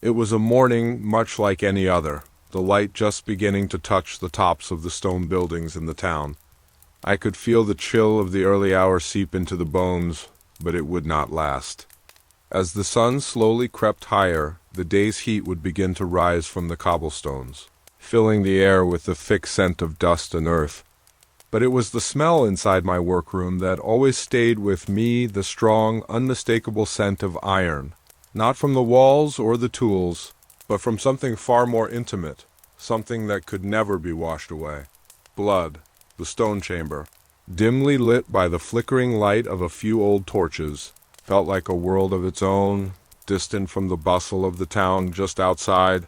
It was a morning much like any other, the light just beginning to touch the tops of the stone buildings in the town. I could feel the chill of the early hour seep into the bones, but it would not last. As the sun slowly crept higher, the day's heat would begin to rise from the cobblestones, filling the air with the thick scent of dust and earth. But it was the smell inside my workroom that always stayed with me, the strong, unmistakable scent of iron, not from the walls or the tools, but from something far more intimate, something that could never be washed away. Blood, the stone chamber, dimly lit by the flickering light of a few old torches, felt like a world of its own, distant from the bustle of the town just outside.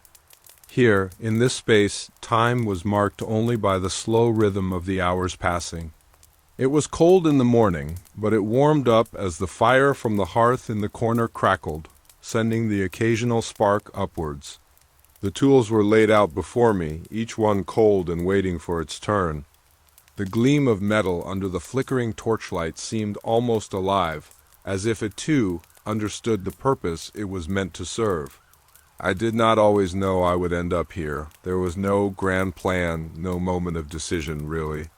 Here, in this space, time was marked only by the slow rhythm of the hours passing. It was cold in the morning, but it warmed up as the fire from the hearth in the corner crackled, sending the occasional spark upwards. The tools were laid out before me, each one cold and waiting for its turn. The gleam of metal under the flickering torchlight seemed almost alive, as if it too understood the purpose it was meant to serve. I did not always know I would end up here. There was no grand plan, no moment of decision, really.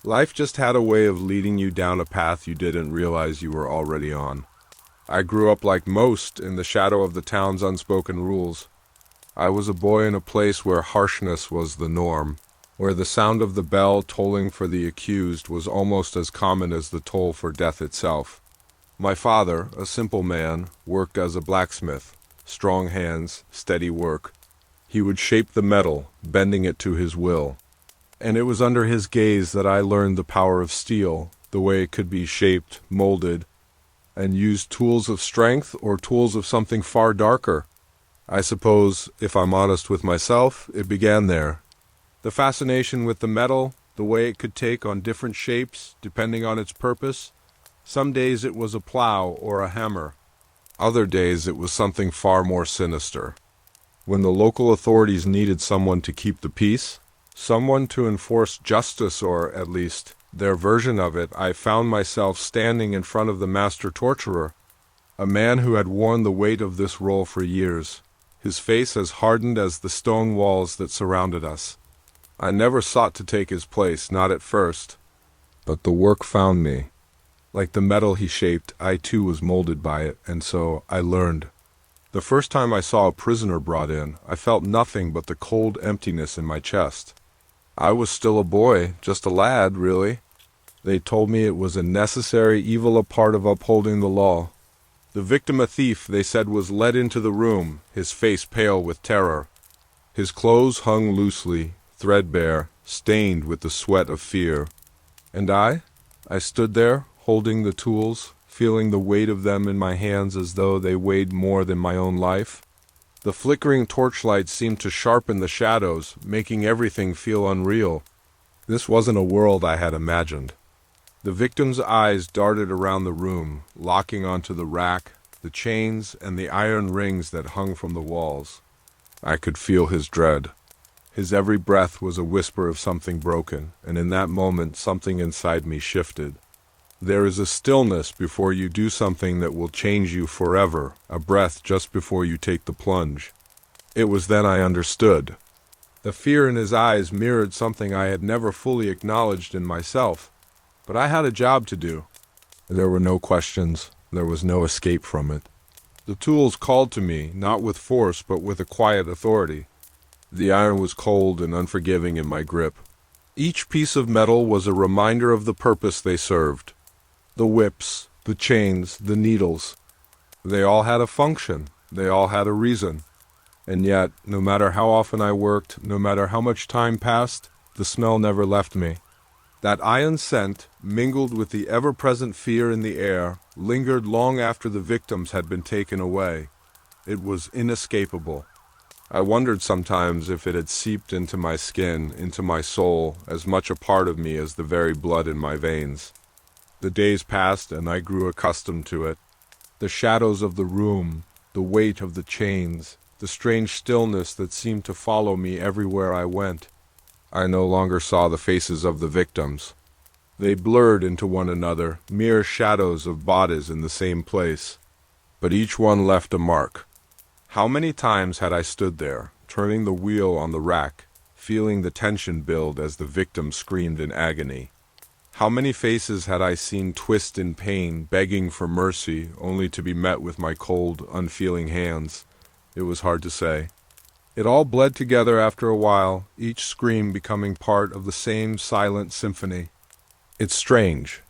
Life just had a way of leading you down a path you didn't realize you were already on. I grew up like most in the shadow of the town's unspoken rules. I was a boy in a place where harshness was the norm, where the sound of the bell tolling for the accused was almost as common as the toll for death itself. My father, a simple man, worked as a blacksmith. Strong hands, steady work. He would shape the metal, bending it to his will. And it was under his gaze that I learned the power of steel, the way it could be shaped, molded, and used tools of strength or tools of something far darker. I suppose, if I'm honest with myself, it began there. The fascination with the metal, the way it could take on different shapes, depending on its purpose. Some days it was a plow or a hammer. Other days it was something far more sinister. When the local authorities needed someone to keep the peace, someone to enforce justice or, at least, their version of it, I found myself standing in front of the master torturer, a man who had worn the weight of this role for years, his face as hardened as the stone walls that surrounded us. I never sought to take his place, not at first, but the work found me. Like the metal he shaped, I too was molded by it, and so I learned. The first time I saw a prisoner brought in, I felt nothing but the cold emptiness in my chest. I was still a boy, just a lad, really. They told me it was a necessary evil, a part of upholding the law. The victim, a thief, they said, was led into the room, his face pale with terror. His clothes hung loosely, threadbare, stained with the sweat of fear. And I stood there, holding the tools, feeling the weight of them in my hands as though they weighed more than my own life. The flickering torchlight seemed to sharpen the shadows, making everything feel unreal. This wasn't a world I had imagined. The victim's eyes darted around the room, locking onto the rack, the chains, and the iron rings that hung from the walls. I could feel his dread. His every breath was a whisper of something broken, and in that moment something inside me shifted. There is a stillness before you do something that will change you forever, a breath just before you take the plunge. It was then I understood. The fear in his eyes mirrored something I had never fully acknowledged in myself. But I had a job to do. There were no questions. There was no escape from it. The tools called to me, not with force, but with a quiet authority. The iron was cold and unforgiving in my grip. Each piece of metal was a reminder of the purpose they served. The whips, the chains, the needles. They all had a function. They all had a reason. And yet, no matter how often I worked, no matter how much time passed, the smell never left me. That iron scent, mingled with the ever-present fear in the air, lingered long after the victims had been taken away. It was inescapable. I wondered sometimes if it had seeped into my skin, into my soul, as much a part of me as the very blood in my veins. The days passed, and I grew accustomed to it. The shadows of the room, the weight of the chains, the strange stillness that seemed to follow me everywhere I went. I no longer saw the faces of the victims. They blurred into one another, mere shadows of bodies in the same place. But each one left a mark. How many times had I stood there, turning the wheel on the rack, feeling the tension build as the victim screamed in agony? How many faces had I seen twist in pain, begging for mercy, only to be met with my cold, unfeeling hands? It was hard to say. It all bled together after a while, each scream becoming part of the same silent symphony. It's strange,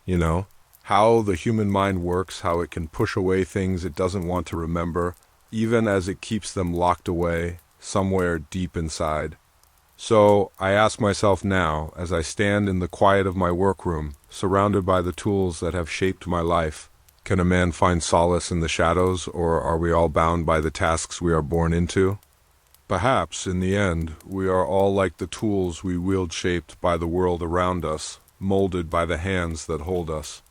how the human mind works, how it can push away things it doesn't want to remember, even as it keeps them locked away, somewhere deep inside. So I ask myself now, as I stand in the quiet of my workroom, surrounded by the tools that have shaped my life, can a man find solace in the shadows, or are we all bound by the tasks we are born into? Perhaps, in the end, we are all like the tools we wield, shaped by the world around us, molded by the hands that hold us.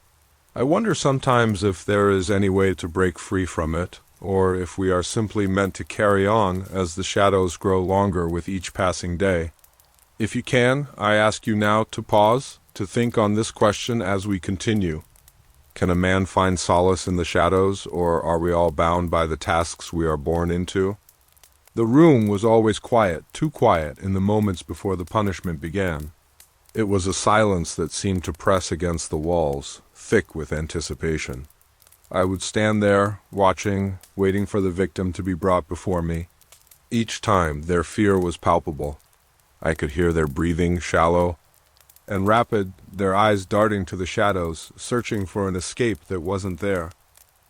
I wonder sometimes if there is any way to break free from it, or if we are simply meant to carry on as the shadows grow longer with each passing day. If you can, I ask you now to pause, to think on this question as we continue. Can a man find solace in the shadows, or are we all bound by the tasks we are born into? The room was always quiet, too quiet in the moments before the punishment began. It was a silence that seemed to press against the walls, thick with anticipation. I would stand there, watching, waiting for the victim to be brought before me. Each time, their fear was palpable. I could hear their breathing, shallow and rapid, their eyes darting to the shadows, searching for an escape that wasn't there.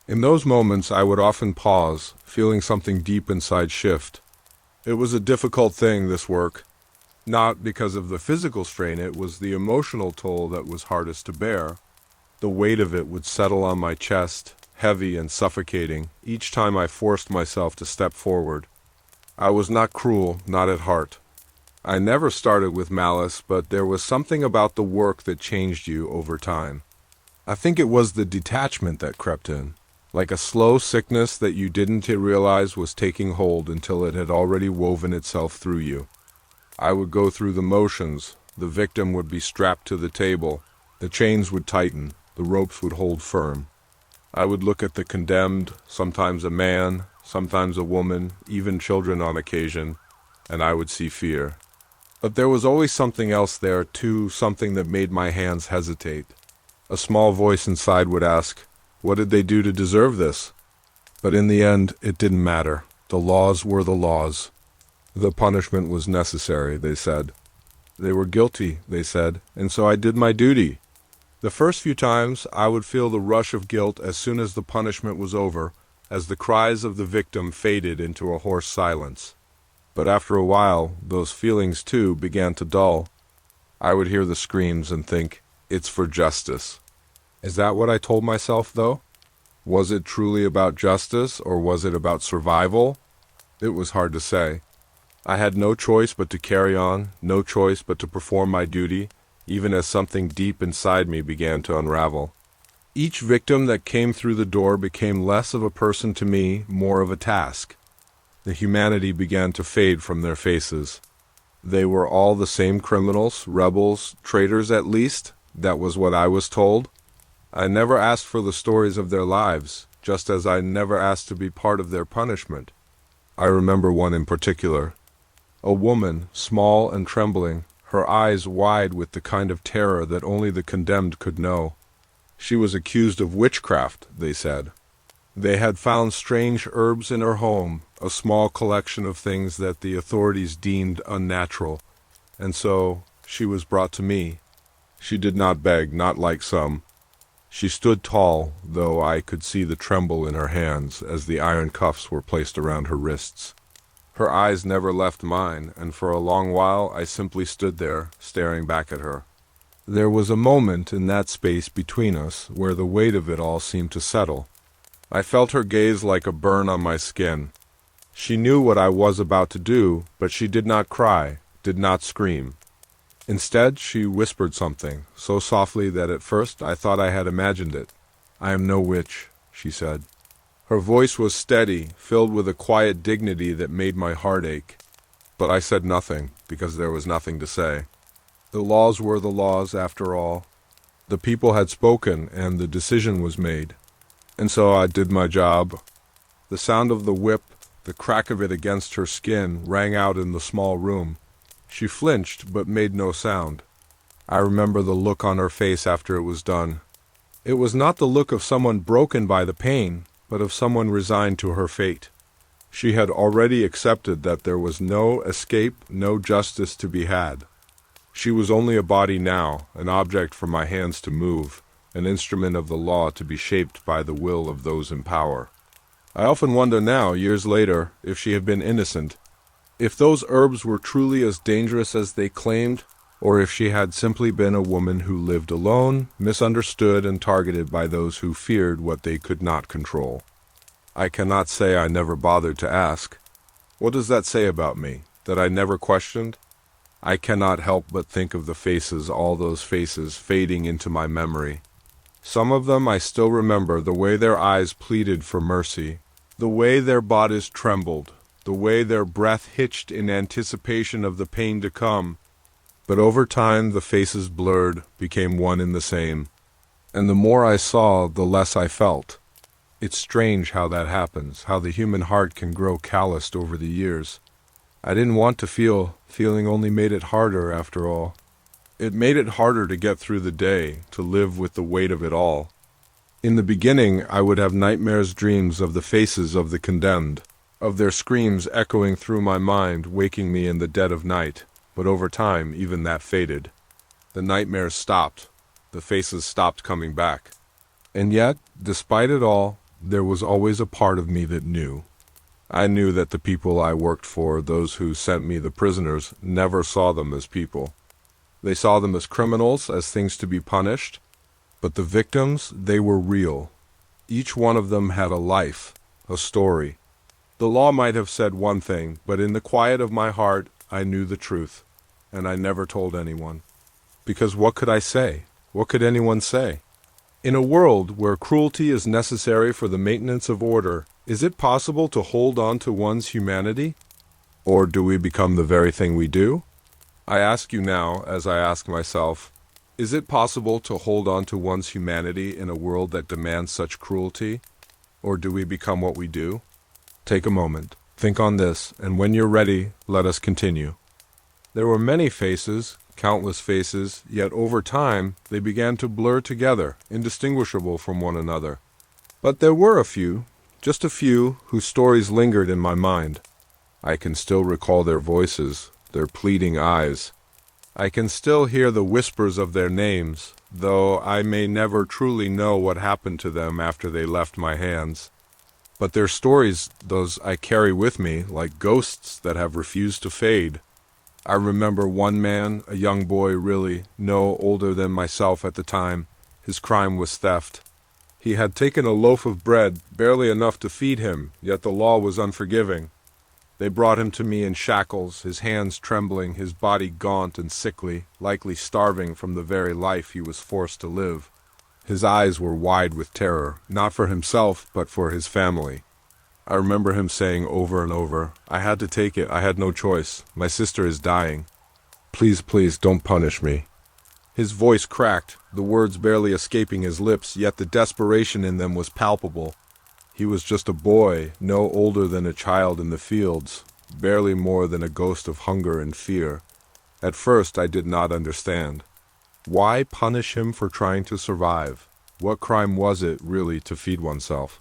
In those moments, I would often pause, feeling something deep inside shift. It was a difficult thing, this work. Not because of the physical strain, it was the emotional toll that was hardest to bear. The weight of it would settle on my chest, heavy and suffocating, each time I forced myself to step forward. I was not cruel, not at heart. I never started with malice, but there was something about the work that changed you over time. I think it was the detachment that crept in, like a slow sickness that you didn't realize was taking hold until it had already woven itself through you. I would go through the motions, the victim would be strapped to the table, the chains would tighten, the ropes would hold firm. I would look at the condemned, sometimes a man, sometimes a woman, even children on occasion, and I would see fear. But there was always something else there, too, something that made my hands hesitate. A small voice inside would ask, what did they do to deserve this? But in the end, it didn't matter. The laws were the laws. The punishment was necessary, they said. They were guilty, they said, and so I did my duty. The first few times, I would feel the rush of guilt as soon as the punishment was over, as the cries of the victim faded into a hoarse silence. But after a while, those feelings, too, began to dull. I would hear the screams and think, it's for justice. Is that what I told myself, though? Was it truly about justice, or was it about survival? It was hard to say. I had no choice but to carry on, no choice but to perform my duty, even as something deep inside me began to unravel. Each victim that came through the door became less of a person to me, more of a task. The humanity began to fade from their faces. They were all the same criminals, rebels, traitors at least. That was what I was told. I never asked for the stories of their lives, just as I never asked to be part of their punishment. I remember one in particular. A woman, small and trembling, her eyes wide with the kind of terror that only the condemned could know. She was accused of witchcraft, they said. They had found strange herbs in her home, a small collection of things that the authorities deemed unnatural, and so she was brought to me. She did not beg, not like some. She stood tall, though I could see the tremble in her hands as the iron cuffs were placed around her wrists. Her eyes never left mine, and for a long while I simply stood there, staring back at her. There was a moment in that space between us where the weight of it all seemed to settle. I felt her gaze like a burn on my skin. She knew what I was about to do, but she did not cry, did not scream. Instead, she whispered something, so softly that at first I thought I had imagined it. "I am no witch," she said. Her voice was steady, filled with a quiet dignity that made my heart ache. But I said nothing, because there was nothing to say. The laws were the laws, after all. The people had spoken, and the decision was made. And so I did my job. The sound of the whip, The crack of it against her skin rang out in the small room. She flinched, but made no sound. I remember the look on her face after it was done. It was not the look of someone broken by the pain, but of someone resigned to her fate. She had already accepted that there was no escape, no justice to be had. She was only a body now, an object for my hands to move, an instrument of the law to be shaped by the will of those in power. I often wonder now, years later, if she had been innocent, if those herbs were truly as dangerous as they claimed, or if she had simply been a woman who lived alone, misunderstood and targeted by those who feared what they could not control. I cannot say I never bothered to ask. What does that say about me? That I never questioned? I cannot help but think of the faces, all those faces, fading into my memory. Some of them I still remember, the way their eyes pleaded for mercy, the way their bodies trembled, the way their breath hitched in anticipation of the pain to come. But over time the faces blurred, became one and the same. And the more I saw, the less I felt. It's strange how that happens, how the human heart can grow calloused over the years. I didn't want to feel, feeling only made it harder after all. It made it harder to get through the day, to live with the weight of it all. In the beginning, I would have nightmares, dreams of the faces of the condemned, of their screams echoing through my mind, waking me in the dead of night. But over time, even that faded. The nightmares stopped. The faces stopped coming back. And yet, despite it all, there was always a part of me that knew. I knew that the people I worked for, those who sent me the prisoners, never saw them as people. They saw them as criminals, as things to be punished. But the victims, they were real. Each one of them had a life, a story. The law might have said one thing, but in the quiet of my heart, I knew the truth, and I never told anyone. Because what could I say? What could anyone say? In a world where cruelty is necessary for the maintenance of order, is it possible to hold on to one's humanity? Or do we become the very thing we do? I ask you now, as I ask myself, is it possible to hold on to one's humanity in a world that demands such cruelty? Or do we become what we do? Take a moment. Think on this, and when you're ready, let us continue. There were many faces, countless faces, yet over time they began to blur together, indistinguishable from one another. But there were a few, just a few, whose stories lingered in my mind. I can still recall their voices, their pleading eyes. I can still hear the whispers of their names, though I may never truly know what happened to them after they left my hands. But their stories, those I carry with me, like ghosts that have refused to fade. I remember one man, a young boy really, no older than myself at the time. His crime was theft. He had taken a loaf of bread, barely enough to feed him, yet the law was unforgiving. They brought him to me in shackles, his hands trembling, his body gaunt and sickly, likely starving from the very life he was forced to live. His eyes were wide with terror, not for himself, but for his family. I remember him saying over and over, "I had to take it, I had no choice. My sister is dying. Please, please, don't punish me." His voice cracked, the words barely escaping his lips, yet the desperation in them was palpable. He was just a boy, no older than a child in the fields, barely more than a ghost of hunger and fear. At first I did not understand. Why punish him for trying to survive? What crime was it, really, to feed oneself?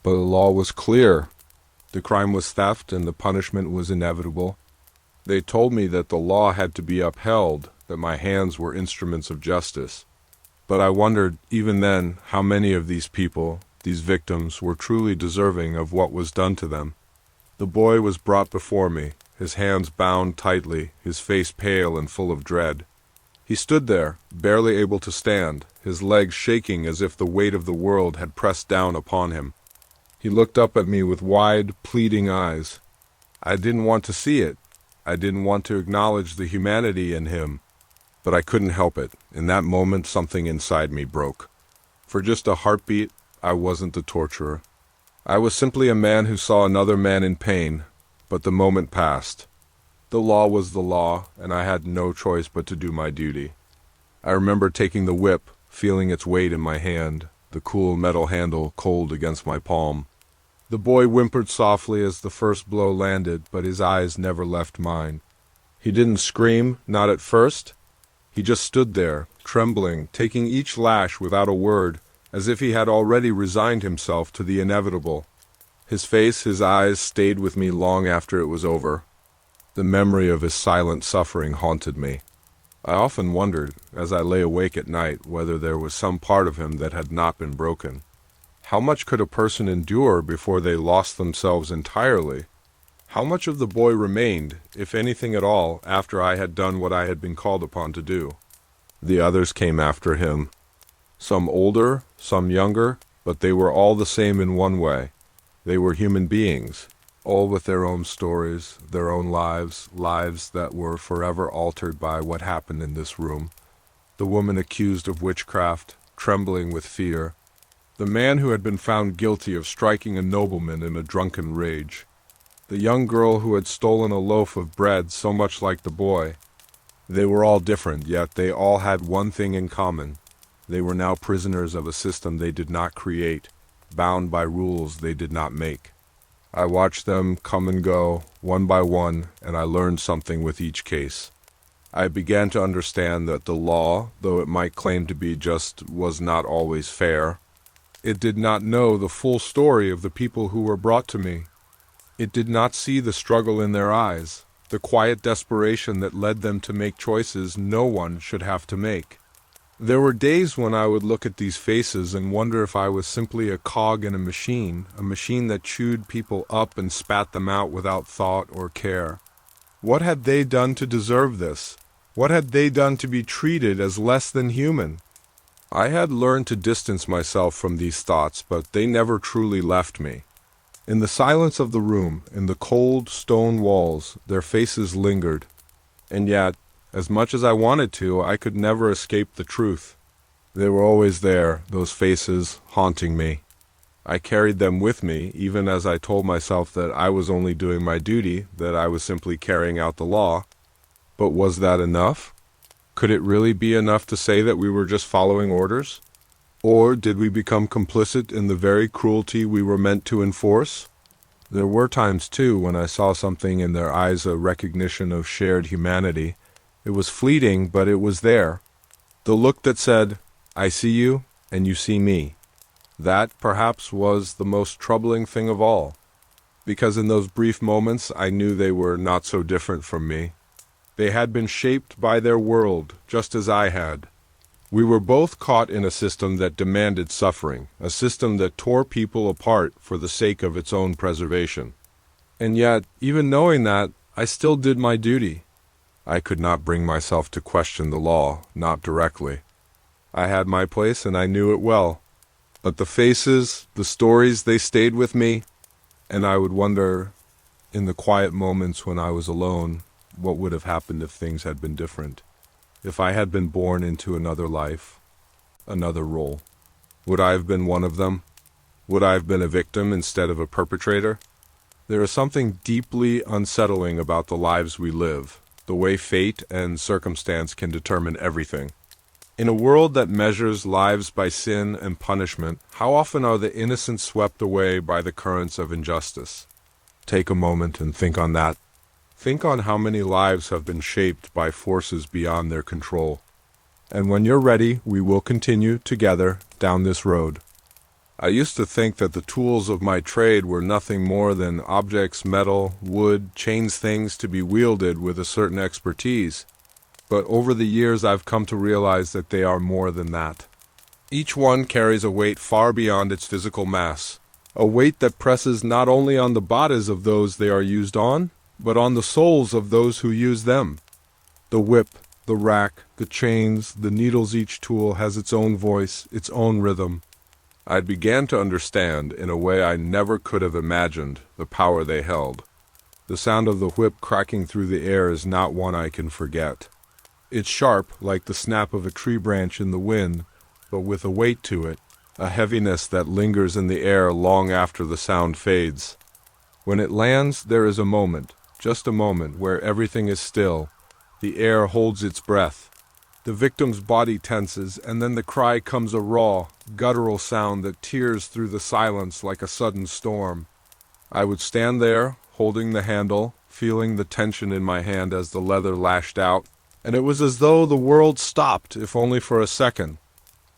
But the law was clear. The crime was theft, and the punishment was inevitable. They told me that the law had to be upheld, that my hands were instruments of justice. But I wondered, even then, how many of these people, these victims, were truly deserving of what was done to them. The boy was brought before me, his hands bound tightly, his face pale and full of dread. He stood there, barely able to stand, his legs shaking as if the weight of the world had pressed down upon him. He looked up at me with wide, pleading eyes. I didn't want to see it. I didn't want to acknowledge the humanity in him. But I couldn't help it. In that moment, something inside me broke. For just a heartbeat, I wasn't the torturer. I was simply a man who saw another man in pain, but the moment passed. The law was the law, and I had no choice but to do my duty. I remember taking the whip, feeling its weight in my hand, the cool metal handle cold against my palm. The boy whimpered softly as the first blow landed, but his eyes never left mine. He didn't scream, not at first. He just stood there, trembling, taking each lash without a word, as if he had already resigned himself to the inevitable. His face, his eyes stayed with me long after it was over. The memory of his silent suffering haunted me. I often wondered, as I lay awake at night, whether there was some part of him that had not been broken. How much could a person endure before they lost themselves entirely? How much of the boy remained, if anything at all, after I had done what I had been called upon to do? The others came after him. Some older, some younger, but they were all the same in one way. They were human beings, all with their own stories, their own lives, lives that were forever altered by what happened in this room. The woman accused of witchcraft, trembling with fear. The man who had been found guilty of striking a nobleman in a drunken rage. The young girl who had stolen a loaf of bread so much like the boy. They were all different, yet they all had one thing in common. They were now prisoners of a system they did not create, bound by rules they did not make. I watched them come and go, one by one, and I learned something with each case. I began to understand that the law, though it might claim to be just, was not always fair. It did not know the full story of the people who were brought to me. It did not see the struggle in their eyes, the quiet desperation that led them to make choices no one should have to make. There were days when I would look at these faces and wonder if I was simply a cog in a machine that chewed people up and spat them out without thought or care. What had they done to deserve this? What had they done to be treated as less than human? I had learned to distance myself from these thoughts, but they never truly left me. In the silence of the room, in the cold stone walls, their faces lingered. And yet, as much as I wanted to, I could never escape the truth. They were always there, those faces, haunting me. I carried them with me, even as I told myself that I was only doing my duty, that I was simply carrying out the law. But was that enough? Could it really be enough to say that we were just following orders? Or did we become complicit in the very cruelty we were meant to enforce? There were times, too, when I saw something in their eyes, a recognition of shared humanity. It was fleeting, but it was there. The look that said, "I see you, and you see me." That, perhaps, was the most troubling thing of all, because in those brief moments I knew they were not so different from me. They had been shaped by their world, just as I had. We were both caught in a system that demanded suffering, a system that tore people apart for the sake of its own preservation. And yet, even knowing that, I still did my duty. I could not bring myself to question the law, not directly. I had my place and I knew it well. But the faces, the stories, they stayed with me, and I would wonder, in the quiet moments when I was alone, what would have happened if things had been different. If I had been born into another life, another role. Would I have been one of them? Would I have been a victim instead of a perpetrator? There is something deeply unsettling about the lives we live, the way fate and circumstance can determine everything. In a world that measures lives by sin and punishment, how often are the innocent swept away by the currents of injustice? Take a moment and think on that. Think on how many lives have been shaped by forces beyond their control. And when you're ready, we will continue together down this road. I used to think that the tools of my trade were nothing more than objects, metal, wood, chains, things to be wielded with a certain expertise. But over the years I've come to realize that they are more than that. Each one carries a weight far beyond its physical mass, a weight that presses not only on the bodies of those they are used on, but on the souls of those who use them. The whip, the rack, the chains, the needles, each tool has its own voice, its own rhythm. I began to understand, in a way I never could have imagined, the power they held. The sound of the whip cracking through the air is not one I can forget. It's sharp, like the snap of a tree branch in the wind, but with a weight to it, a heaviness that lingers in the air long after the sound fades. When it lands, there is a moment, just a moment, where everything is still. The air holds its breath. The victim's body tenses, and then the cry comes, a raw, guttural sound that tears through the silence like a sudden storm. I would stand there, holding the handle, feeling the tension in my hand as the leather lashed out, and it was as though the world stopped, if only for a second.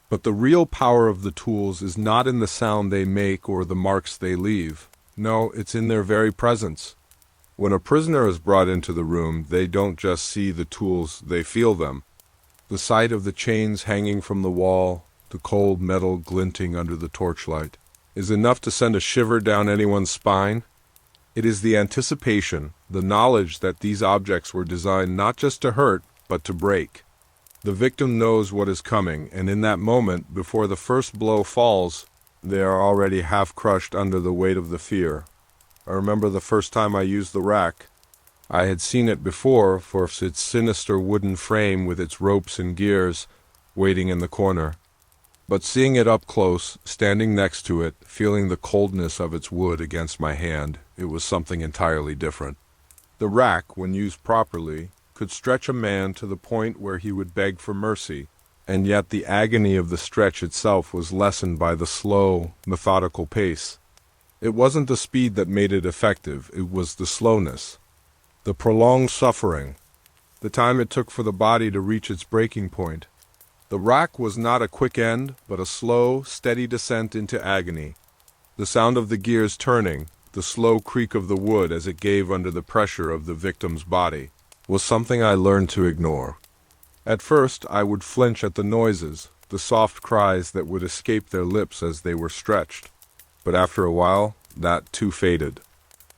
But the real power of the tools is not in the sound they make or the marks they leave. No, it's in their very presence. When a prisoner is brought into the room, they don't just see the tools, they feel them. The sight of the chains hanging from the wall, the cold metal glinting under the torchlight, is enough to send a shiver down anyone's spine. It is the anticipation, the knowledge that these objects were designed not just to hurt, but to break. The victim knows what is coming, and in that moment, before the first blow falls, they are already half crushed under the weight of the fear. I remember the first time I used the rack. I had seen it before for its sinister wooden frame with its ropes and gears waiting in the corner. But seeing it up close, standing next to it, feeling the coldness of its wood against my hand, it was something entirely different. The rack, when used properly, could stretch a man to the point where he would beg for mercy, and yet the agony of the stretch itself was lessened by the slow, methodical pace. It wasn't the speed that made it effective, it was the slowness, the prolonged suffering, the time it took for the body to reach its breaking point. The rack was not a quick end, but a slow, steady descent into agony. The sound of the gears turning, the slow creak of the wood as it gave under the pressure of the victim's body, was something I learned to ignore. At first, I would flinch at the noises, the soft cries that would escape their lips as they were stretched. But after a while, that too faded.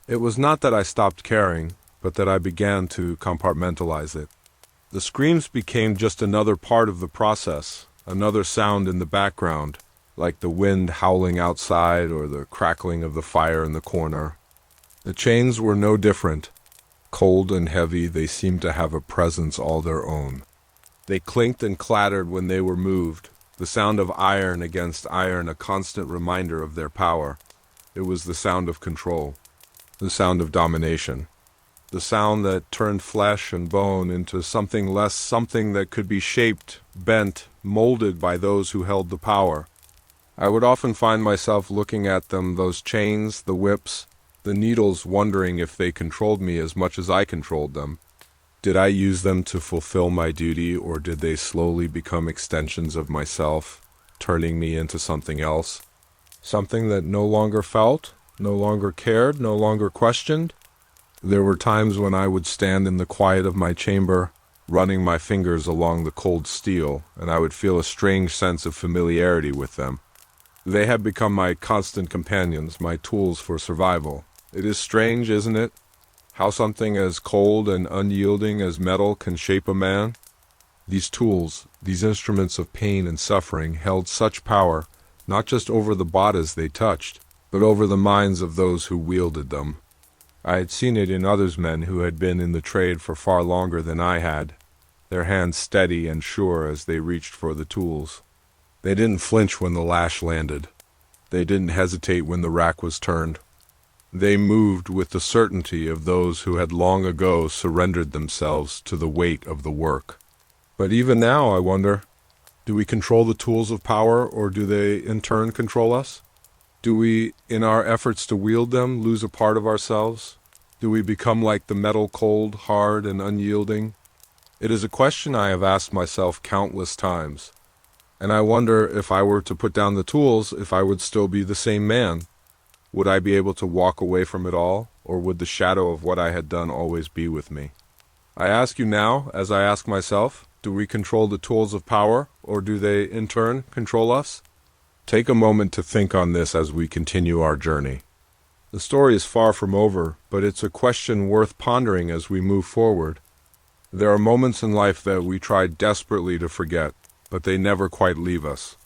It was not that I stopped caring, but that I began to compartmentalize it. The screams became just another part of the process, another sound in the background, like the wind howling outside or the crackling of the fire in the corner. The chains were no different. Cold and heavy, they seemed to have a presence all their own. They clinked and clattered when they were moved, the sound of iron against iron a constant reminder of their power. It was the sound of control, the sound of domination, the sound that turned flesh and bone into something less, something that could be shaped, bent, molded by those who held the power. I would often find myself looking at them, those chains, the whips, the needles, wondering if they controlled me as much as I controlled them. Did I use them to fulfill my duty, or did they slowly become extensions of myself, turning me into something else? Something that no longer felt, no longer cared, no longer questioned? There were times when I would stand in the quiet of my chamber, running my fingers along the cold steel, and I would feel a strange sense of familiarity with them. They had become my constant companions, my tools for survival. It is strange, isn't it? How something as cold and unyielding as metal can shape a man? These tools, these instruments of pain and suffering, held such power, not just over the bodies they touched, but over the minds of those who wielded them. I had seen it in others men who had been in the trade for far longer than I had, their hands steady and sure as they reached for the tools. They didn't flinch when the lash landed. They didn't hesitate when the rack was turned. They moved with the certainty of those who had long ago surrendered themselves to the weight of the work. But even now, I wonder, do we control the tools of power, or do they in turn control us? Do we, in our efforts to wield them, lose a part of ourselves? Do we become like the metal, cold, hard, and unyielding? It is a question I have asked myself countless times, and I wonder if I were to put down the tools, if I would still be the same man. Would I be able to walk away from it all, or would the shadow of what I had done always be with me? I ask you now, as I ask myself, do we control the tools of power, or do they, in turn, control us? Take a moment to think on this as we continue our journey. The story is far from over, but it's a question worth pondering as we move forward. There are moments in life that we try desperately to forget, but they never quite leave us.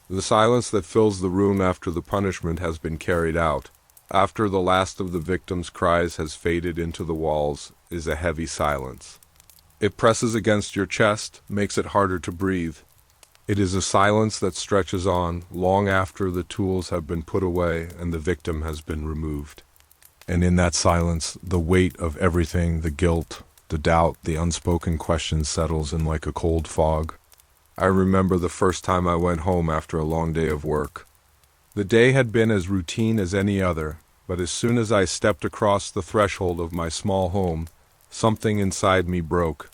The silence that fills the room after the punishment has been carried out, after the last of the victim's cries has faded into the walls, is a heavy silence. It presses against your chest, makes it harder to breathe. It is a silence that stretches on long after the tools have been put away and the victim has been removed. And in that silence, the weight of everything, the guilt, the doubt, the unspoken question settles in like a cold fog. I remember the first time I went home after a long day of work. The day had been as routine as any other, but as soon as I stepped across the threshold of my small home, something inside me broke.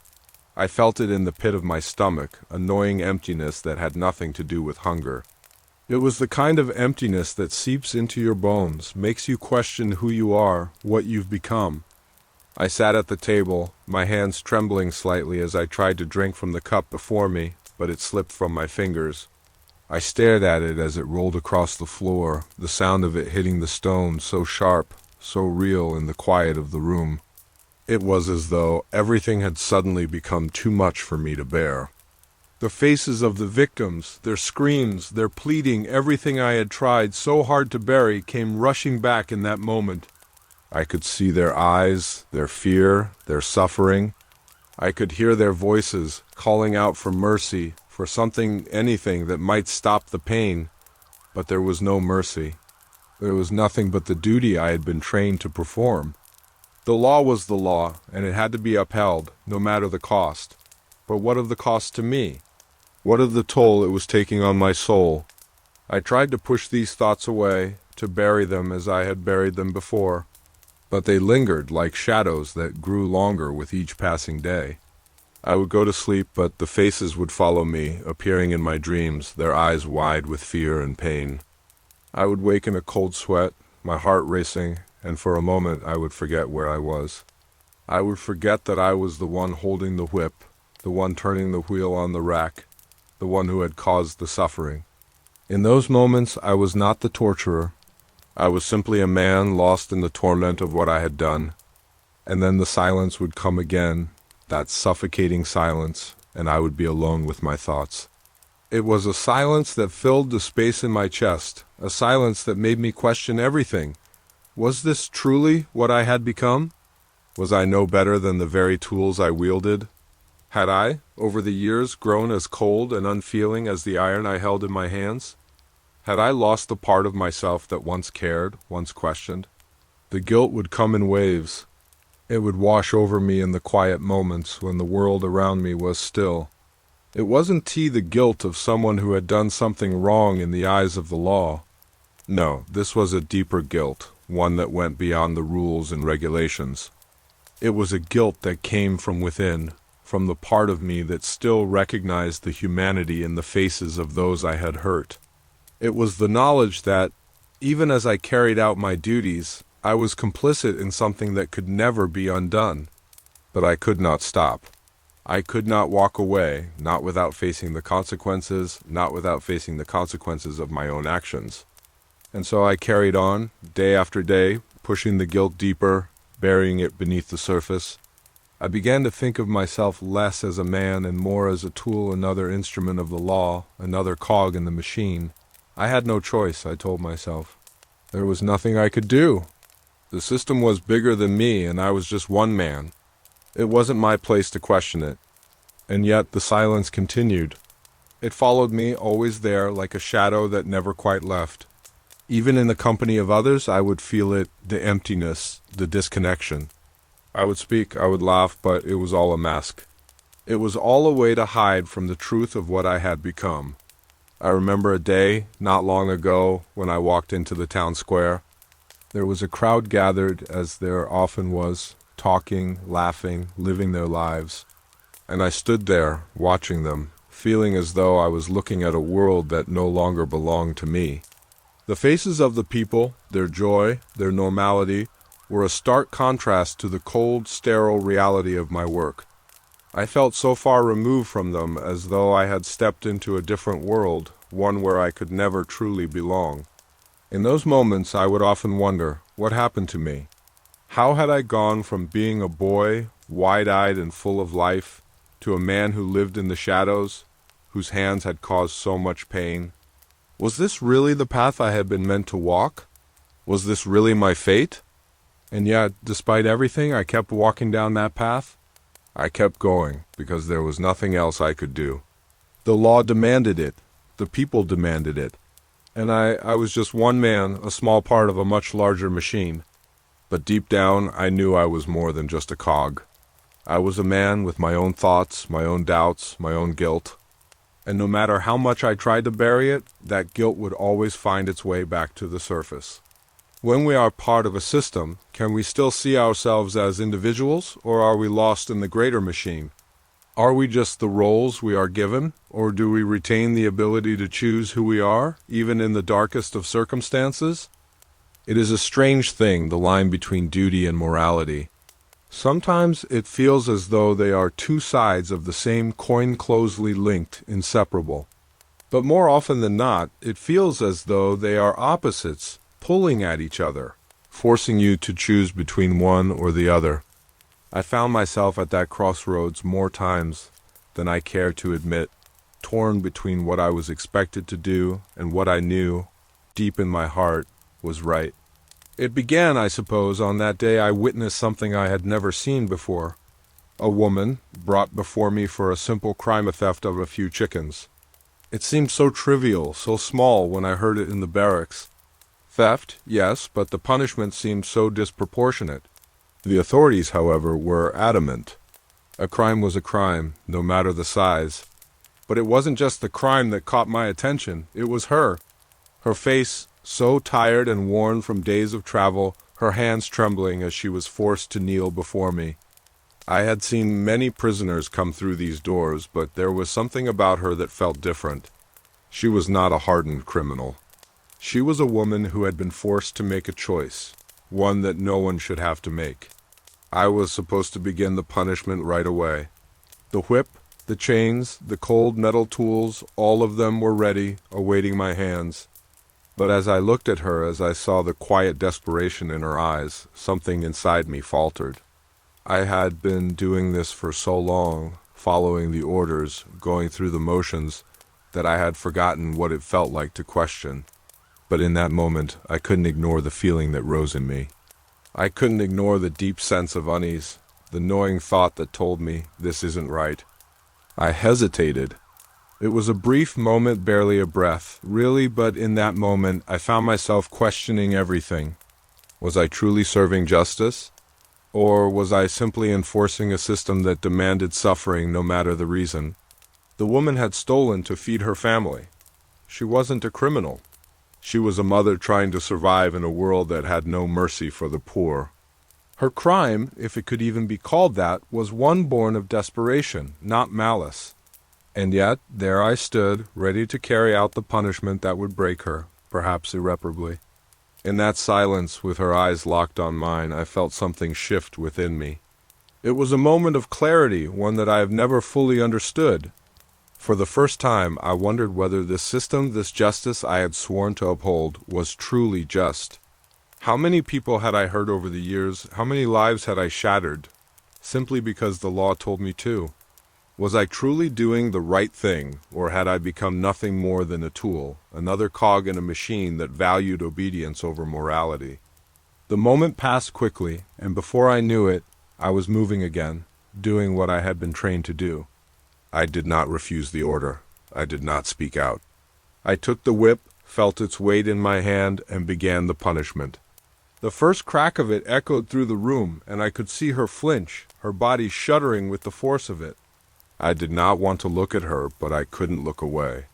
I felt it in the pit of my stomach, a gnawing emptiness that had nothing to do with hunger. It was the kind of emptiness that seeps into your bones, makes you question who you are, what you've become. I sat at the table, my hands trembling slightly as I tried to drink from the cup before me, but it slipped from my fingers. I stared at it as it rolled across the floor, the sound of it hitting the stone so sharp, so real in the quiet of the room. It was as though everything had suddenly become too much for me to bear. The faces of the victims, their screams, their pleading, everything I had tried so hard to bury came rushing back in that moment. I could see their eyes, their fear, their suffering. I could hear their voices calling out for mercy, for something, anything that might stop the pain. But there was no mercy. There was nothing but the duty I had been trained to perform. The law was the law, and it had to be upheld, no matter the cost. But what of the cost to me? What of the toll it was taking on my soul? I tried to push these thoughts away, to bury them as I had buried them before. But they lingered like shadows that grew longer with each passing day. I would go to sleep, but the faces would follow me, appearing in my dreams, their eyes wide with fear and pain. I would wake in a cold sweat, my heart racing, and for a moment I would forget where I was. I would forget that I was the one holding the whip, the one turning the wheel on the rack, the one who had caused the suffering. In those moments I was not the torturer. I was simply a man lost in the torment of what I had done. And then the silence would come again, that suffocating silence, and I would be alone with my thoughts. It was a silence that filled the space in my chest, a silence that made me question everything. Was this truly what I had become? Was I no better than the very tools I wielded? Had I, over the years, grown as cold and unfeeling as the iron I held in my hands? Had I lost the part of myself that once cared, once questioned? The guilt would come in waves. It would wash over me in the quiet moments when the world around me was still. It wasn't the guilt of someone who had done something wrong in the eyes of the law. No, this was a deeper guilt, one that went beyond the rules and regulations. It was a guilt that came from within, from the part of me that still recognized the humanity in the faces of those I had hurt. It was the knowledge that, even as I carried out my duties, I was complicit in something that could never be undone. But I could not stop. I could not walk away, not without facing the consequences, not without facing the consequences of my own actions. And so I carried on, day after day, pushing the guilt deeper, burying it beneath the surface. I began to think of myself less as a man and more as a tool, another instrument of the law, another cog in the machine. I had no choice, I told myself. There was nothing I could do. The system was bigger than me, and I was just one man. It wasn't my place to question it. And yet the silence continued. It followed me, always there, like a shadow that never quite left. Even in the company of others, I would feel it, the emptiness, the disconnection. I would speak, I would laugh, but it was all a mask. It was all a way to hide from the truth of what I had become. I remember a day, not long ago, when I walked into the town square. There was a crowd gathered, as there often was, talking, laughing, living their lives. And I stood there, watching them, feeling as though I was looking at a world that no longer belonged to me. The faces of the people, their joy, their normality, were a stark contrast to the cold, sterile reality of my work. I felt so far removed from them as though I had stepped into a different world, one where I could never truly belong. In those moments I would often wonder, what happened to me? How had I gone from being a boy, wide-eyed and full of life, to a man who lived in the shadows, whose hands had caused so much pain? Was this really the path I had been meant to walk? Was this really my fate? And yet, despite everything, I kept walking down that path. I kept going, because there was nothing else I could do. The law demanded it. The people demanded it. And I was just one man, a small part of a much larger machine. But deep down, I knew I was more than just a cog. I was a man with my own thoughts, my own doubts, my own guilt. And no matter how much I tried to bury it, that guilt would always find its way back to the surface. When we are part of a system, can we still see ourselves as individuals, or are we lost in the greater machine? Are we just the roles we are given, or do we retain the ability to choose who we are, even in the darkest of circumstances? It is a strange thing, the line between duty and morality. Sometimes it feels as though they are two sides of the same coin, closely linked, inseparable. But more often than not, it feels as though they are opposites, pulling at each other, forcing you to choose between one or the other. I found myself at that crossroads more times than I care to admit, torn between what I was expected to do and what I knew, deep in my heart, was right. It began, I suppose, on that day I witnessed something I had never seen before. A woman brought before me for a simple crime theft of a few chickens. It seemed so trivial, so small when I heard it in the barracks. Theft, yes, but the punishment seemed so disproportionate. The authorities, however, were adamant. A crime was a crime, no matter the size. But it wasn't just the crime that caught my attention, it was her. Her face, so tired and worn from days of travel, her hands trembling as she was forced to kneel before me. I had seen many prisoners come through these doors, but there was something about her that felt different. She was not a hardened criminal. She was a woman who had been forced to make a choice, one that no one should have to make. I was supposed to begin the punishment right away. The whip, the chains, the cold metal tools, all of them were ready, awaiting my hands. But as I looked at her, as I saw the quiet desperation in her eyes, something inside me faltered. I had been doing this for so long, following the orders, going through the motions, that I had forgotten what it felt like to question. But in that moment, I couldn't ignore the feeling that rose in me. I couldn't ignore the deep sense of unease, the gnawing thought that told me this isn't right. I hesitated. It was a brief moment, barely a breath, really, but in that moment I found myself questioning everything. Was I truly serving justice? Or was I simply enforcing a system that demanded suffering no matter the reason? The woman had stolen to feed her family. She wasn't a criminal. She was a mother trying to survive in a world that had no mercy for the poor. Her crime, if it could even be called that, was one born of desperation, not malice. And yet, there I stood, ready to carry out the punishment that would break her, perhaps irreparably. In that silence, with her eyes locked on mine, I felt something shift within me. It was a moment of clarity, one that I have never fully understood. For the first time, I wondered whether this system, this justice I had sworn to uphold, was truly just. How many people had I hurt over the years? How many lives had I shattered, simply because the law told me to? Was I truly doing the right thing, or had I become nothing more than a tool, another cog in a machine that valued obedience over morality? The moment passed quickly, and before I knew it, I was moving again, doing what I had been trained to do. I did not refuse the order. I did not speak out. I took the whip, felt its weight in my hand, and began the punishment. The first crack of it echoed through the room, and I could see her flinch, her body shuddering with the force of it. I did not want to look at her, but I couldn't look away.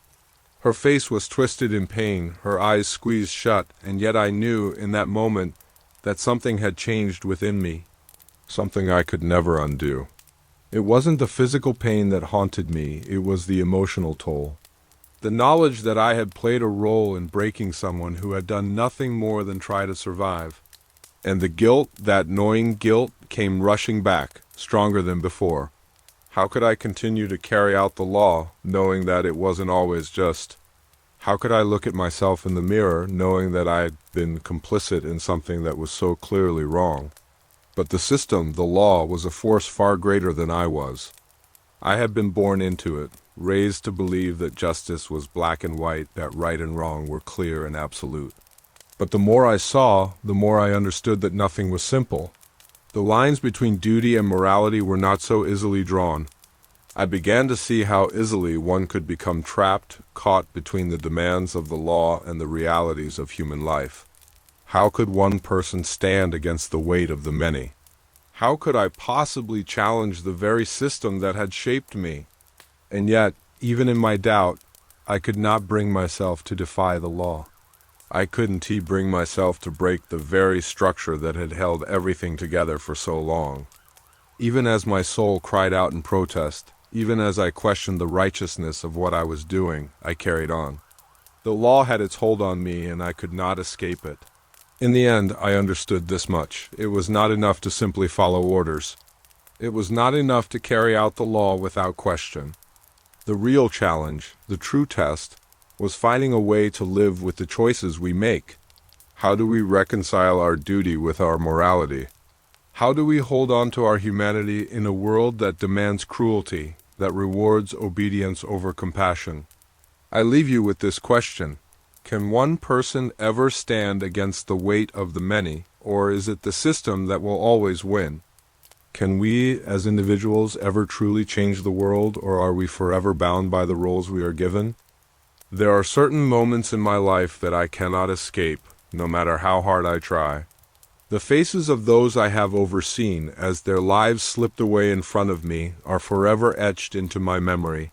Her face was twisted in pain, her eyes squeezed shut, and yet I knew, in that moment, that something had changed within me, something I could never undo. It wasn't the physical pain that haunted me, it was the emotional toll. The knowledge that I had played a role in breaking someone who had done nothing more than try to survive. And the guilt, that gnawing guilt, came rushing back, stronger than before. How could I continue to carry out the law, knowing that it wasn't always just? How could I look at myself in the mirror, knowing that I had been complicit in something that was so clearly wrong? But the system, the law, was a force far greater than I was. I had been born into it, raised to believe that justice was black and white, that right and wrong were clear and absolute. But the more I saw, the more I understood that nothing was simple. The lines between duty and morality were not so easily drawn. I began to see how easily one could become trapped, caught between the demands of the law and the realities of human life. How could one person stand against the weight of the many? How could I possibly challenge the very system that had shaped me? And yet, even in my doubt, I could not bring myself to defy the law. I couldn't bring myself to break the very structure that had held everything together for so long. Even as my soul cried out in protest, even as I questioned the righteousness of what I was doing, I carried on. The law had its hold on me, and I could not escape it. In the end, I understood this much. It was not enough to simply follow orders. It was not enough to carry out the law without question. The real challenge, the true test, was finding a way to live with the choices we make. How do we reconcile our duty with our morality? How do we hold on to our humanity in a world that demands cruelty, that rewards obedience over compassion? I leave you with this question. Can one person ever stand against the weight of the many, or is it the system that will always win? Can we, as individuals, ever truly change the world, or are we forever bound by the roles we are given? There are certain moments in my life that I cannot escape, no matter how hard I try. The faces of those I have overseen, as their lives slipped away in front of me, are forever etched into my memory.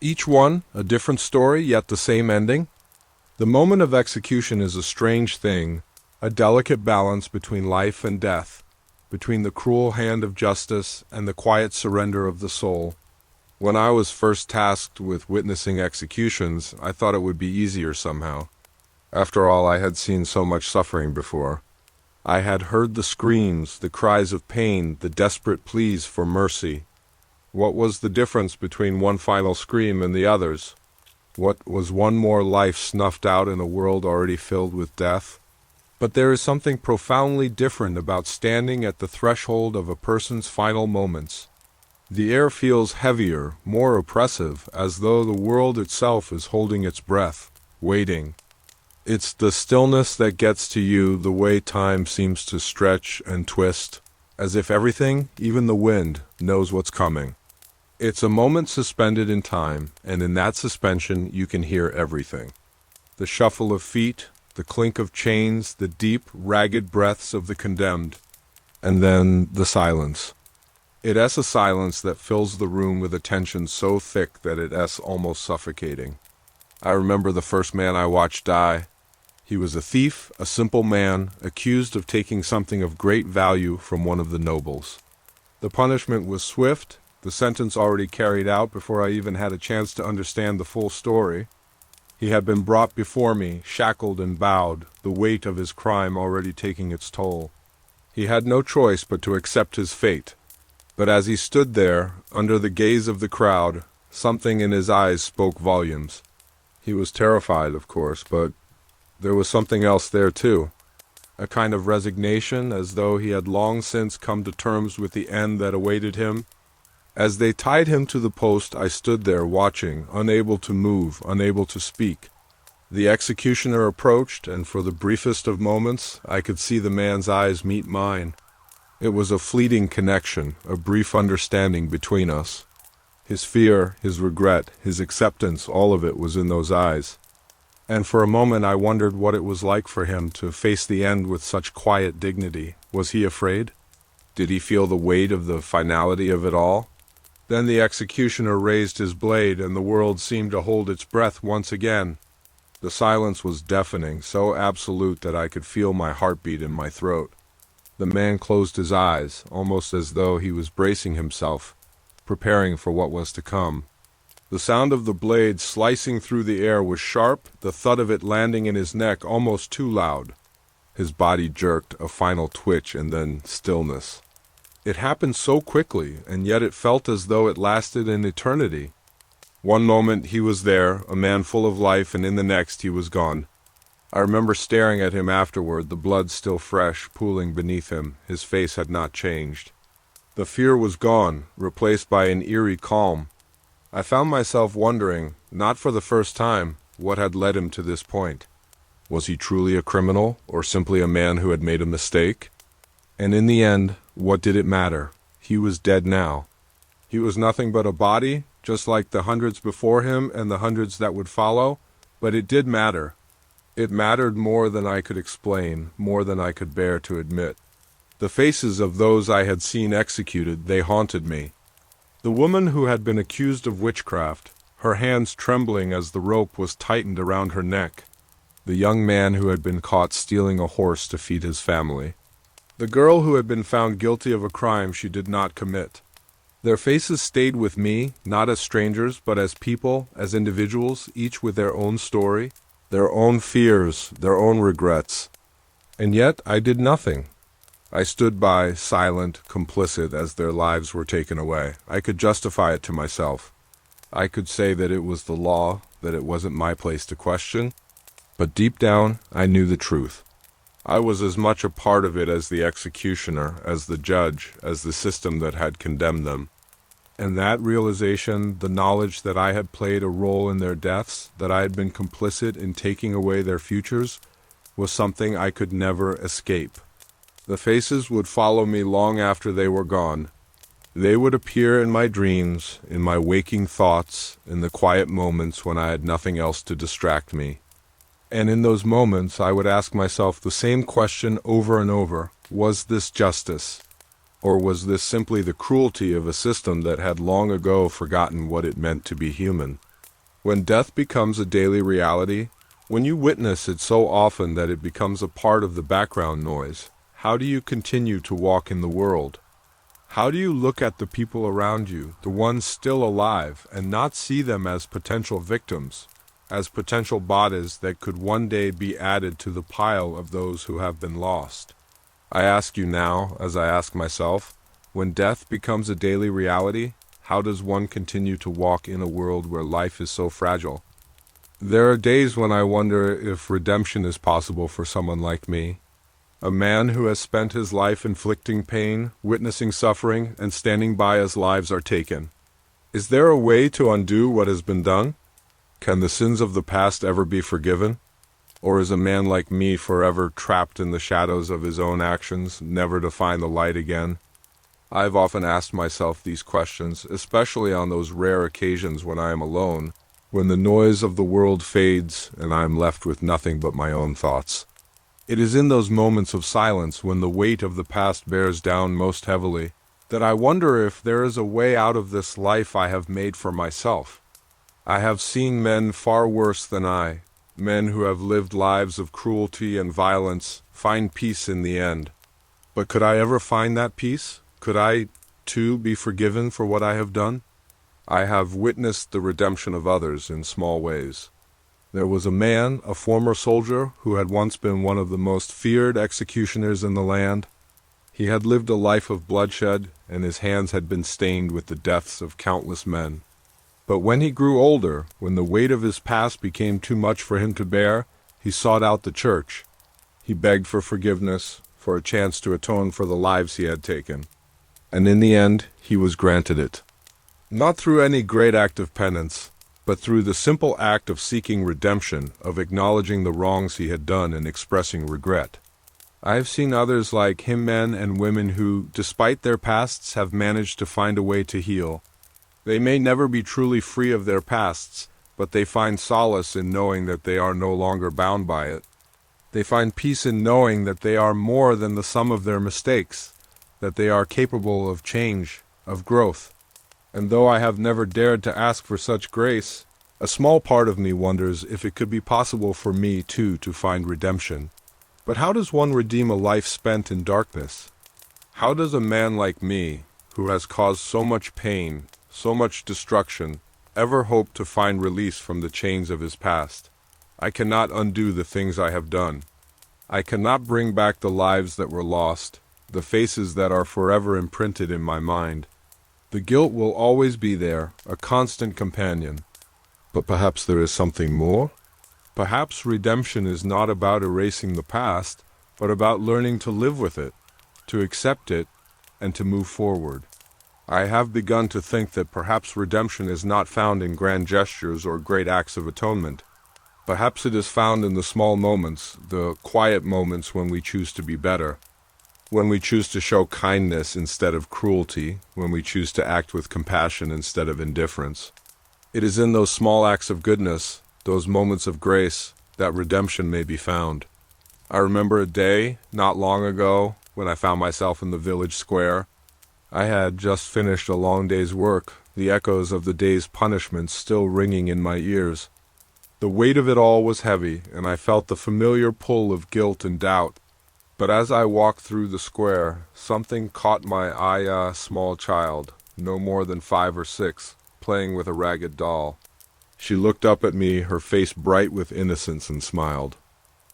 Each one a different story, yet the same ending. The moment of execution is a strange thing, a delicate balance between life and death, between the cruel hand of justice and the quiet surrender of the soul. When I was first tasked with witnessing executions, I thought it would be easier somehow. After all, I had seen so much suffering before. I had heard the screams, the cries of pain, the desperate pleas for mercy. What was the difference between one final scream and the others? What was one more life snuffed out in a world already filled with death? But there is something profoundly different about standing at the threshold of a person's final moments. The air feels heavier, more oppressive, as though the world itself is holding its breath, waiting. It's the stillness that gets to you, the way time seems to stretch and twist, as if everything, even the wind, knows what's coming. It's a moment suspended in time, and in that suspension you can hear everything. The shuffle of feet, the clink of chains, the deep, ragged breaths of the condemned, and then the silence. It's a silence that fills the room with a tension so thick that it's almost suffocating. I remember the first man I watched die. He was a thief, a simple man, accused of taking something of great value from one of the nobles. The punishment was swift, the sentence already carried out before I even had a chance to understand the full story. He had been brought before me, shackled and bowed, the weight of his crime already taking its toll. He had no choice but to accept his fate. But as he stood there, under the gaze of the crowd, something in his eyes spoke volumes. He was terrified, of course, but there was something else there too. A kind of resignation, as though he had long since come to terms with the end that awaited him. As they tied him to the post, I stood there watching, unable to move, unable to speak. The executioner approached, and for the briefest of moments, I could see the man's eyes meet mine. It was a fleeting connection, a brief understanding between us. His fear, his regret, his acceptance, all of it was in those eyes. And for a moment I wondered what it was like for him to face the end with such quiet dignity. Was he afraid? Did he feel the weight of the finality of it all? Then the executioner raised his blade, and the world seemed to hold its breath once again. The silence was deafening, so absolute that I could feel my heartbeat in my throat. The man closed his eyes, almost as though he was bracing himself, preparing for what was to come. The sound of the blade slicing through the air was sharp, the thud of it landing in his neck almost too loud. His body jerked, a final twitch, and then stillness. It happened so quickly, and yet it felt as though it lasted an eternity. One moment he was there, a man full of life, and in the next he was gone. I remember staring at him afterward, the blood still fresh, pooling beneath him. His face had not changed. The fear was gone, replaced by an eerie calm. I found myself wondering, not for the first time, what had led him to this point. Was he truly a criminal, or simply a man who had made a mistake? And in the end, what did it matter? He was dead now. He was nothing but a body, just like the hundreds before him and the hundreds that would follow, but it did matter. It mattered more than I could explain, more than I could bear to admit. The faces of those I had seen executed, they haunted me. The woman who had been accused of witchcraft, her hands trembling as the rope was tightened around her neck. the young man who had been caught stealing a horse to feed his family, the girl who had been found guilty of a crime she did not commit. Their faces stayed with me, not as strangers, but as people, as individuals, each with their own story, their own fears, their own regrets. And yet I did nothing. I stood by, silent, complicit, as their lives were taken away. I could justify it to myself. I could say that it was the law, that it wasn't my place to question. But deep down, I knew the truth. I was as much a part of it as the executioner, as the judge, as the system that had condemned them. And that realization, the knowledge that I had played a role in their deaths, that I had been complicit in taking away their futures, was something I could never escape. The faces would follow me long after they were gone. They would appear in my dreams, in my waking thoughts, in the quiet moments when I had nothing else to distract me. And in those moments I would ask myself the same question over and over: was this justice? Or was this simply the cruelty of a system that had long ago forgotten what it meant to be human? When death becomes a daily reality, when you witness it so often that it becomes a part of the background noise, how do you continue to walk in the world? How do you look at the people around you, the ones still alive, and not see them as potential victims, as potential bodies that could one day be added to the pile of those who have been lost? I ask you now, as I ask myself, when death becomes a daily reality, how does one continue to walk in a world where life is so fragile? There are days when I wonder if redemption is possible for someone like me, a man who has spent his life inflicting pain, witnessing suffering, and standing by as lives are taken. Is there a way to undo what has been done? Can the sins of the past ever be forgiven? Or is a man like me forever trapped in the shadows of his own actions, never to find the light again? I've often asked myself these questions, especially on those rare occasions when I am alone, when the noise of the world fades and I am left with nothing but my own thoughts. It is in those moments of silence, when the weight of the past bears down most heavily, that I wonder if there is a way out of this life I have made for myself. I have seen men far worse than I, men who have lived lives of cruelty and violence, find peace in the end. But could I ever find that peace? Could I, too, be forgiven for what I have done? I have witnessed the redemption of others in small ways. There was a man, a former soldier, who had once been one of the most feared executioners in the land. He had lived a life of bloodshed, and his hands had been stained with the deaths of countless men. But when he grew older, when the weight of his past became too much for him to bear, he sought out the church. He begged for forgiveness, for a chance to atone for the lives he had taken. And in the end, he was granted it. Not through any great act of penance, but through the simple act of seeking redemption, of acknowledging the wrongs he had done and expressing regret. I have seen others like him, men and women who, despite their pasts, have managed to find a way to heal. They may never be truly free of their pasts, but they find solace in knowing that they are no longer bound by it. They find peace in knowing that they are more than the sum of their mistakes, that they are capable of change, of growth. And though I have never dared to ask for such grace, a small part of me wonders if it could be possible for me, too, to find redemption. But how does one redeem a life spent in darkness? How does a man like me, who has caused so much pain, so much destruction, ever hope to find release from the chains of his past? I cannot undo the things I have done. I cannot bring back the lives that were lost, the faces that are forever imprinted in my mind. The guilt will always be there, a constant companion. But perhaps there is something more? Perhaps redemption is not about erasing the past, but about learning to live with it, to accept it, and to move forward. I have begun to think that perhaps redemption is not found in grand gestures or great acts of atonement. Perhaps it is found in the small moments, the quiet moments when we choose to be better, when we choose to show kindness instead of cruelty, when we choose to act with compassion instead of indifference. It is in those small acts of goodness, those moments of grace, that redemption may be found. I remember a day, not long ago, when I found myself in the village square. I had just finished a long day's work, the echoes of the day's punishment still ringing in my ears. The weight of it all was heavy, and I felt the familiar pull of guilt and doubt. But as I walked through the square, something caught my eye, a small child, no more than 5 or 6, playing with a ragged doll. She looked up at me, her face bright with innocence, and smiled.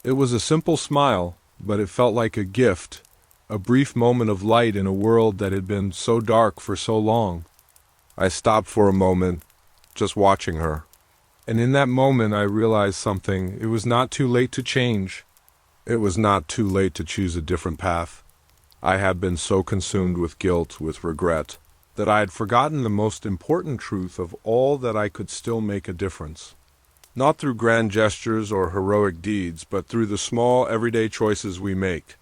It was a simple smile, but it felt like a gift, a brief moment of light in a world that had been so dark for so long. I stopped for a moment, just watching her. And in that moment I realized something. It was not too late to change. It was not too late to choose a different path. I had been so consumed with guilt, with regret, that I had forgotten the most important truth of all, that I could still make a difference. Not through grand gestures or heroic deeds, but through the small, everyday choices we make.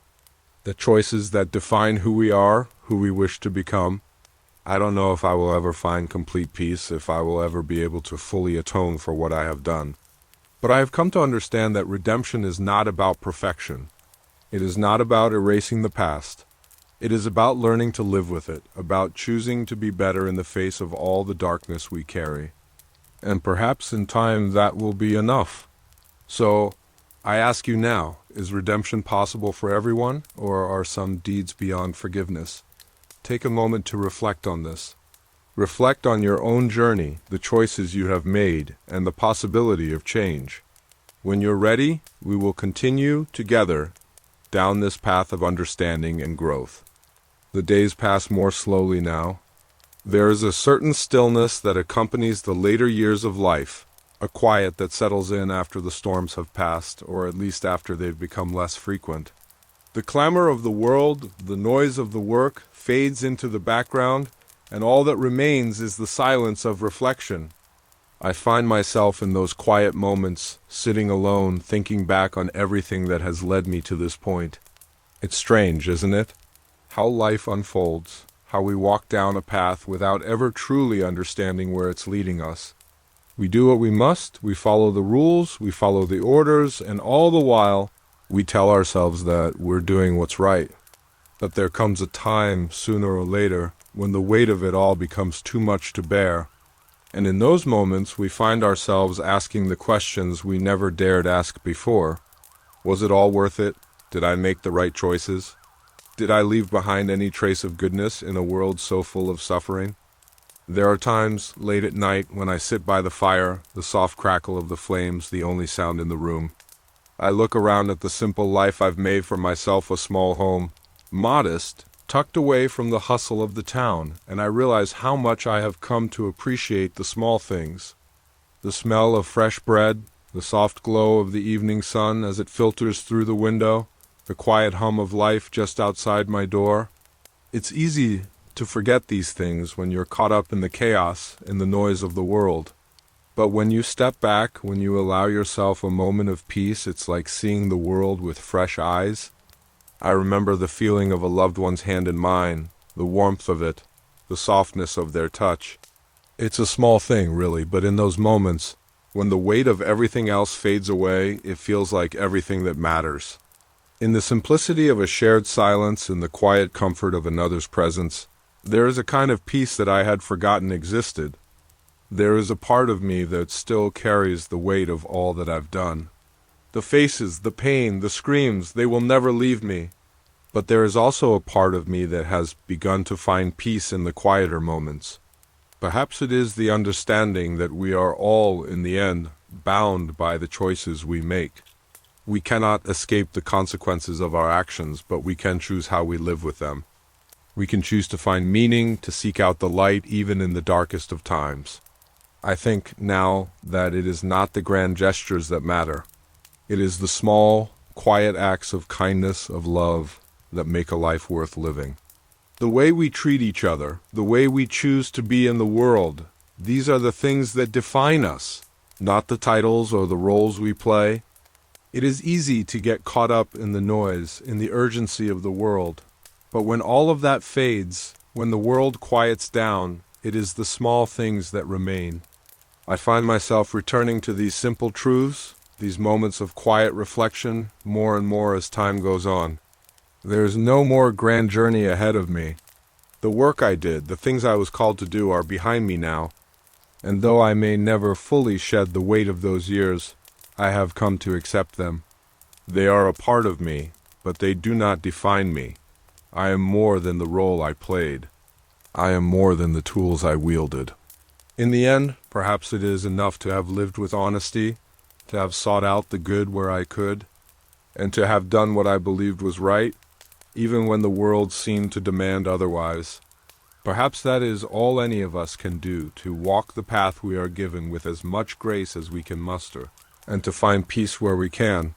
The choices that define who we are, who we wish to become. I don't know if I will ever find complete peace, if I will ever be able to fully atone for what I have done. But I have come to understand that redemption is not about perfection. It is not about erasing the past. It is about learning to live with it, about choosing to be better in the face of all the darkness we carry. And perhaps in time that will be enough. So, I ask you now, is redemption possible for everyone, or are some deeds beyond forgiveness? Take a moment to reflect on this. Reflect on your own journey, the choices you have made, and the possibility of change. When you're ready, we will continue together down this path of understanding and growth. The days pass more slowly now. There is a certain stillness that accompanies the later years of life, a quiet that settles in after the storms have passed, or at least after they've become less frequent. The clamor of the world, the noise of the work, fades into the background, and all that remains is the silence of reflection. I find myself in those quiet moments, sitting alone, thinking back on everything that has led me to this point. It's strange, isn't it? How life unfolds, how we walk down a path without ever truly understanding where it's leading us. We do what we must, we follow the rules, we follow the orders, and all the while, we tell ourselves that we're doing what's right. But there comes a time, sooner or later, when the weight of it all becomes too much to bear. And in those moments, we find ourselves asking the questions we never dared ask before. Was it all worth it? Did I make the right choices? Did I leave behind any trace of goodness in a world so full of suffering? There are times, late at night, when I sit by the fire, the soft crackle of the flames the only sound in the room. I look around at the simple life I've made for myself, a small home, modest, tucked away from the hustle of the town, and I realize how much I have come to appreciate the small things. The smell of fresh bread, the soft glow of the evening sun as it filters through the window, the quiet hum of life just outside my door. It's easy to forget these things when you're caught up in the chaos, in the noise of the world. But when you step back, when you allow yourself a moment of peace, it's like seeing the world with fresh eyes. I remember the feeling of a loved one's hand in mine, the warmth of it, the softness of their touch. It's a small thing, really, but in those moments, when the weight of everything else fades away, it feels like everything that matters. In the simplicity of a shared silence, in the quiet comfort of another's presence, there is a kind of peace that I had forgotten existed. There is a part of me that still carries the weight of all that I've done. The faces, the pain, the screams, they will never leave me. But there is also a part of me that has begun to find peace in the quieter moments. Perhaps it is the understanding that we are all, in the end, bound by the choices we make. We cannot escape the consequences of our actions, but we can choose how we live with them. We can choose to find meaning, to seek out the light even in the darkest of times. I think now that it is not the grand gestures that matter. It is the small, quiet acts of kindness, of love, that make a life worth living. The way we treat each other, the way we choose to be in the world, these are the things that define us, not the titles or the roles we play. It is easy to get caught up in the noise, in the urgency of the world. But when all of that fades, when the world quiets down, it is the small things that remain. I find myself returning to these simple truths, these moments of quiet reflection, more and more as time goes on. There is no more grand journey ahead of me. The work I did, the things I was called to do, are behind me now. And though I may never fully shed the weight of those years, I have come to accept them. They are a part of me, but they do not define me. I am more than the role I played. I am more than the tools I wielded. In the end, perhaps it is enough to have lived with honesty, to have sought out the good where I could, and to have done what I believed was right, even when the world seemed to demand otherwise. Perhaps that is all any of us can do, to walk the path we are given with as much grace as we can muster, and to find peace where we can,